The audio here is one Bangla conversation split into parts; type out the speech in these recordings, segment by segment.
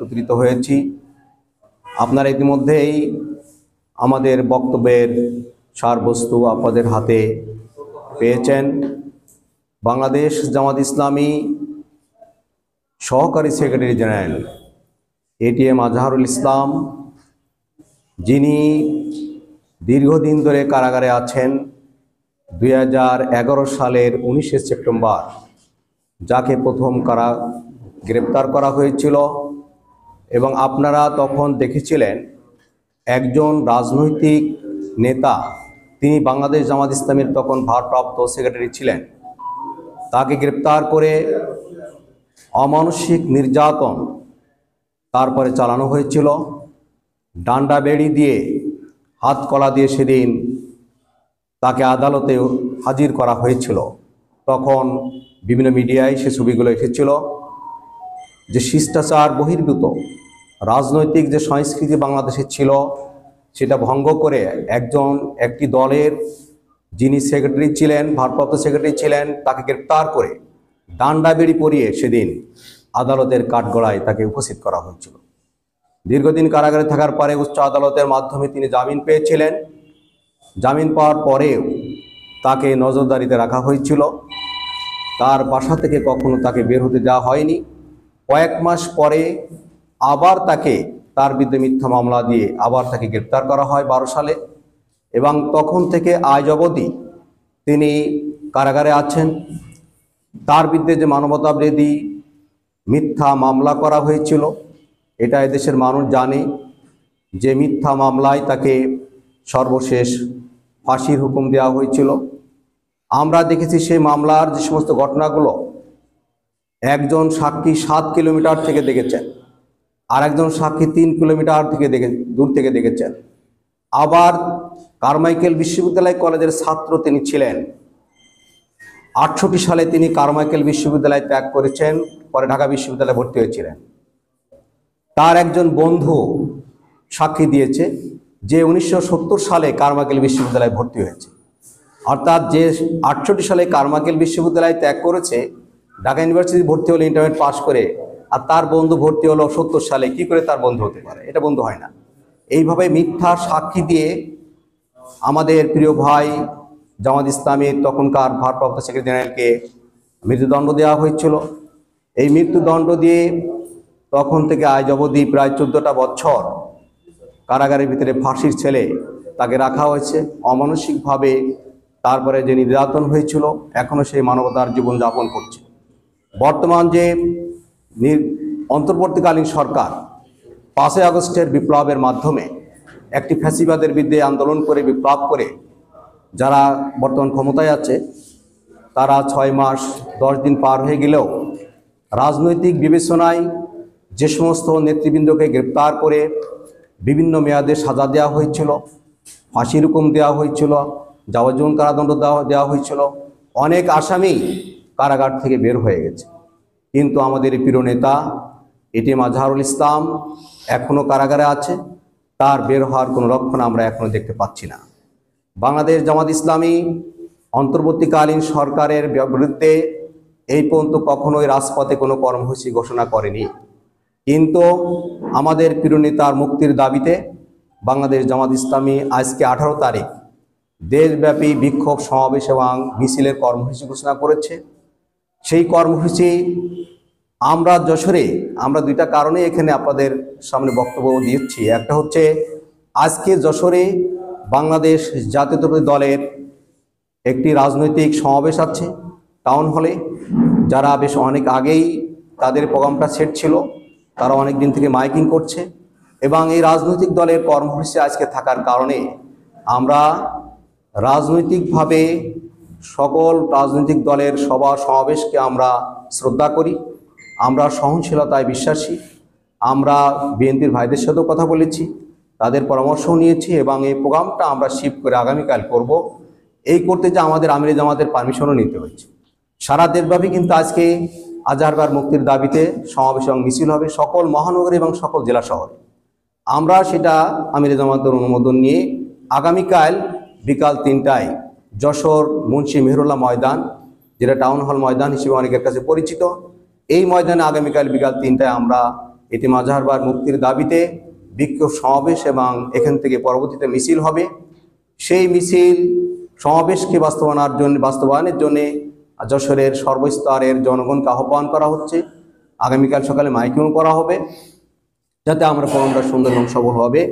একত্রিত হয়েছি। আপনারা ইতিমধ্যেই আমাদের বক্তব্যের সারবস্তু আপনাদের হাতে পেয়েছেন। বাংলাদেশ জামাত ইসলামী সহকারী secretary general ATM Azharul Islam, যিনি দীর্ঘদিন ধরে কারাগারে আছেন, 2011 সালের 19শে সেপ্টেম্বর যাকে প্রথম গ্রেপ্তার করা হয়েছিল এবং আপনারা তখন দেখেছিলেন একজন রাজনৈতিক নেতা, তিনি বাংলাদেশ জামাত ইসলামীর তখন ভারপ্রাপ্ত সেক্রেটারি ছিলেন। তাকে গ্রেপ্তার করে অমানসিক নির্যাতন তারপরে চালানো হয়েছিল। ডান্ডা বেড়ি দিয়ে, হাত কলা দিয়ে সেদিন তাকে আদালতে হাজির করা হয়েছিল। তখন বিভিন্ন মিডিয়ায় সে ছবিগুলো এসেছিল যে শিষ্টাচার বহির্ভূত রাজনৈতিক যে সংস্কৃতি বাংলাদেশে ছিল সেটা ভঙ্গ করে একটি দলের যিনি সেক্রেটারি ছিলেন, ভারপ্রাপ্ত সেক্রেটারি ছিলেন, তাকে গ্রেপ্তার করে ডান্ডা বেড়ি পরিয়ে সেদিন আদালতের কাঠগড়ায় তাকে উপস্থিত করা হয়েছিল। দীর্ঘদিন কারাগারে থাকার পরে উচ্চ আদালতের মাধ্যমে তিনি জামিন পেয়েছিলেন। জামিন পাওয়ার পরেও তাকে নজরদারিতে রাখা হয়েছিল। তার বাসা থেকে কখনো তাকে বের হতে দেওয়া হয়নি। কয়েক মাস পরে আবার তার বিরুদ্ধে মিথ্যা মামলা দিয়ে আবার তাকে গ্রেপ্তার করা হয় 12 সালে, এবং তখন থেকে আজ অবধি তিনি কারাগারে আছেন। তার বিরুদ্ধে যে মানবতাবিরোধী মিথ্যা মামলা করা হয়েছিল, এটা এদেশের মানুষ জানে যে মিথ্যা মামলায় তাকে সর্বশেষ ফাঁসির হুকুম দেওয়া হয়েছিল। আমরা দেখেছি সেই মামলার যে সমস্ত ঘটনাগুলো, একজন সাক্ষী 7 কিলোমিটার থেকে দেখেছেন, আর একজন সাক্ষী 3 কিলোমিটার দূর থেকে দেখেছেন। আবার কারমাইকেল বিশ্ববিদ্যালয় কলেজের ছাত্র তিনি ছিলেন। 68 সালে তিনি কারমাইকেল বিশ্ববিদ্যালয় ত্যাগ করেছেন, পরে ঢাকা বিশ্ববিদ্যালয়ে ভর্তি হয়েছিলেন। তার একজন বন্ধু সাক্ষী দিয়েছে যে 1970 সালে কারমাইকেল বিশ্ববিদ্যালয়ে ভর্তি হয়েছে। অর্থাৎ যে 68 সালে কারমাইকেল বিশ্ববিদ্যালয় ত্যাগ করেছে, ঢাকা ইউনিভার্সিটি ভর্তি হলো ইন্টারমিডিয়েট পাস করে, আর তার বন্ধু ভর্তি হলো 70 সালে, কি করে তার বন্ধু হতে পারে? এটা বন্ধু হয় না। এইভাবে মিথ্যা সাক্ষী দিয়ে আমাদের প্রিয় ভাই জামাত ইসলামীর তখনকার ভারপ্রাপ্ত সেক্রেটারি জেনারেলকে মৃত্যুদণ্ড দেওয়া হয়েছিল। এই মৃত্যুদণ্ড দিয়ে তখন থেকে আজ অবধি প্রায় 14টা বছর কারাগারের ভিতরে ফাঁসির ছেলে তাকে রাখা হয়েছে অমানসিকভাবে। তারপরে যে নির্যাতন হয়েছিল, এখনও সেই মানবতার জীবনযাপন করছে। বর্তমান যে অন্তর্বর্তীকালীন সরকার 5ই আগস্টের বিপ্লবের মাধ্যমে একটি ফ্যাসিবাদের বিরুদ্ধে আন্দোলন করে বিপ্লব করে যারা বর্তমান ক্ষমতায় আছে, তারা 6 মাস 10 দিন পার হয়ে গেলেও রাজনৈতিক বিবেচনায় যে সমস্ত নেতৃবৃন্দকে গ্রেপ্তার করে বিভিন্ন মেয়াদে সাজা দেওয়া হয়েছিল, ফাঁসির হুকুম দেওয়া হয়েছিল, যাবজ্জীবন কারাদণ্ড দেওয়া হয়েছিল, অনেক আসামি কারাগার থেকে বের হয়ে গেছে। কিন্তু আমাদের প্রিয় নেতা এটিএম আজহারুল ইসলাম এখনও কারাগারে আছে। তার বের হওয়ার কোনো লক্ষণ আমরা এখনও দেখতে পাচ্ছি না। বাংলাদেশ জামাত ইসলামী অন্তর্বর্তীকালীন সরকারের বিরুদ্ধে এই পর্যন্ত কখনোই রাজপথে কোনো কর্মসূচি ঘোষণা করেনি। কিন্তু আমাদের প্রিয় নেতার মুক্তির দাবিতে বাংলাদেশ জামাত ইসলামী আজকে 18 তারিখ দেশব্যাপী বিক্ষোভ সমাবেশ এবং মিছিলের কর্মসূচি ঘোষণা করেছে। সেই কর্মসূচি আমরা যশোরে, আমরা 2টা কারণে এখানে আপনাদের সামনে বক্তব্য দিচ্ছি। একটা হচ্ছে আজকে যশোরে বাংলাদেশ জাতীয়তাবাদী দলের একটি রাজনৈতিক সমাবেশ আছে টাউন হলে। যারা বেশ অনেক আগেই তাদের প্রোগ্রামটা সেট ছিল, তারা অনেক দিন থেকে মাইকিং করছে, এবং এই রাজনৈতিক দলের কর্মসূচি আজকে থাকার কারণে আমরা রাজনৈতিকভাবে সকল রাজনৈতিক দলের সভা সমাবেশকে আমরা শ্রদ্ধা করি, আমরা সহনশীলতায় বিশ্বাসী। আমরা বিএনপির ভাইদের সাথেও কথা বলেছি, তাদের পরামর্শও নিয়েছি, এবং এই প্রোগ্রামটা আমরা শিফট করে আগামীকাল করব। এই করতে যে আমাদের আমিরে জামাতের পারমিশনও নিতে হয়েছে। সারা দেশব্যাপী কিন্তু আজকে আজহার মুক্তির দাবিতে সমাবেশ এবং মিছিল হবে সকল মহানগরী এবং সকল জেলা শহরে। আমরা সেটা আমিরে জামাতের অনুমোদন নিয়ে আগামীকাল বিকাল 3টায় যশোর মুন্সি মেহেরুল্লাহ ময়দান, যেটা টাউন হল ময়দান হিসেবে অনেকের কাছে পরিচিত, এই ময়দানে আগামীকাল বিকাল 3টায় আমরা এটিএম আজহারবার মুক্তির দাবিতে বিক্ষোভ সমাবেশ এবং এখান থেকে পরবর্তীতে মিছিল হবে। সেই মিছিল সমাবেশকে বাস্তবায়নের জন্য যশোরের সর্বস্তরের জনগণকে আহ্বান করা হচ্ছে। আগামীকাল সকালে মাইকিং করা হবে, যাতে আমরা প্রোগ্রামটা সুন্দর এবং সফলভাবে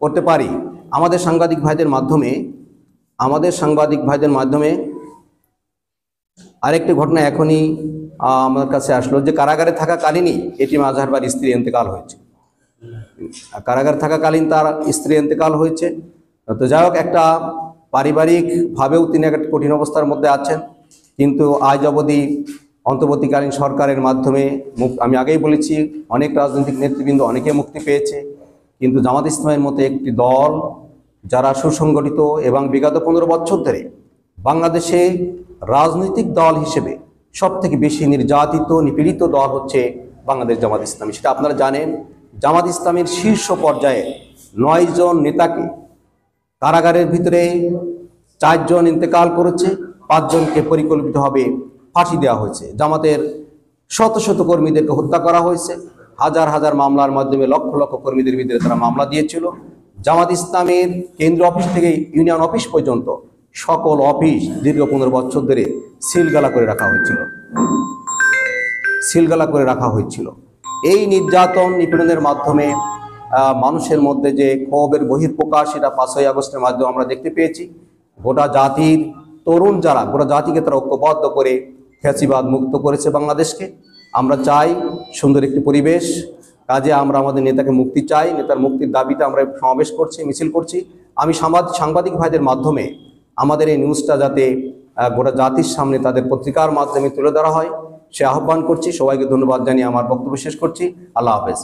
করতে পারি। আমাদের সাংবাদিক ভাইদের মাধ্যমে আরেকটি ঘটনা এখনই আমার কাছে আসলো, যে কারাগারে থাকাকালীনই এটিএম আজহারবার স্ত্রী ইন্তেকাল হয়েছে। কারাগারে থাকাকালীন তার স্ত্রী ইন্তেকাল হয়েছে। তো যাই হোক, একটা পারিবারিকভাবেও তিনি একটা কঠিন অবস্থার মধ্যে আছেন, কিন্তু আজ অবধি অন্তর্বর্তীকালীন সরকারের মাধ্যমে আমি আগেই বলেছি, অনেক রাজনৈতিক নেতৃবৃন্দ অনেকে মুক্তি পেয়েছে, কিন্তু জামাত ইসলামের মতো একটি দল যারা সুসংগঠিত এবং বিগত 15 বছর ধরে বাংলাদেশে রাজনৈতিক দল হিসেবে সবথেকে বেশি নির্যাতিত নিপীড়িত দল হচ্ছে বাংলাদেশ জামাত ইসলামী। সেটা আপনারা জানেন। জামাত ইসলামের শীর্ষ পর্যায়ে 9 জন নেতাকে কারাগারের ভিতরে 4 জন ইন্তেকাল করেছে, 5 জনকে পরিকল্পিতভাবে ফাঁসি দেওয়া হয়েছে। জামাতের শত শত কর্মীদেরকে হত্যা করা হয়েছে। হাজার হাজার মামলার মাধ্যমে লক্ষ লক্ষ কর্মীদের ভিতরে তারা মামলা দিয়েছিল। জামাত ইসলামের কেন্দ্রীয় অফিস থেকে ইউনিয়ন অফিস পর্যন্ত সকল অফিস দীর্ঘ 15 বছর ধরে সিলগালা করে রাখা হয়েছিল। এই নির্যাতন নিপীড়নের মাধ্যমে মানুষের মধ্যে যে ক্ষোভের বহিঃপ্রকাশ, সেটা 5ই আগস্টের মাধ্যমে আমরা দেখতে পেয়েছি। গোটা জাতির তরুণ যারা, গোটা জাতিকে তারা ঐক্যবদ্ধ করে ফ্যাসিবাদ মুক্ত করেছে বাংলাদেশকে। আমরা চাই সুন্দর একটি পরিবেশ, কাজে আমরা আমাদের নেতাকে মুক্তি চাই। নেতার মুক্তির দাবিতে আমরা সমাবেশ করছি, মিছিল করছি। আমি সাংবাদিক ভাইদের মাধ্যমে আমাদের এই নিউজটা যাতে গোটা জাতির সামনে তাদের পত্রিকার মাধ্যমে তুলে ধরা হয়, সে আহ্বান করছি। সবাইকে ধন্যবাদ জানিয়ে আমার বক্তব্য শেষ করছি। আল্লাহ হাফেজ।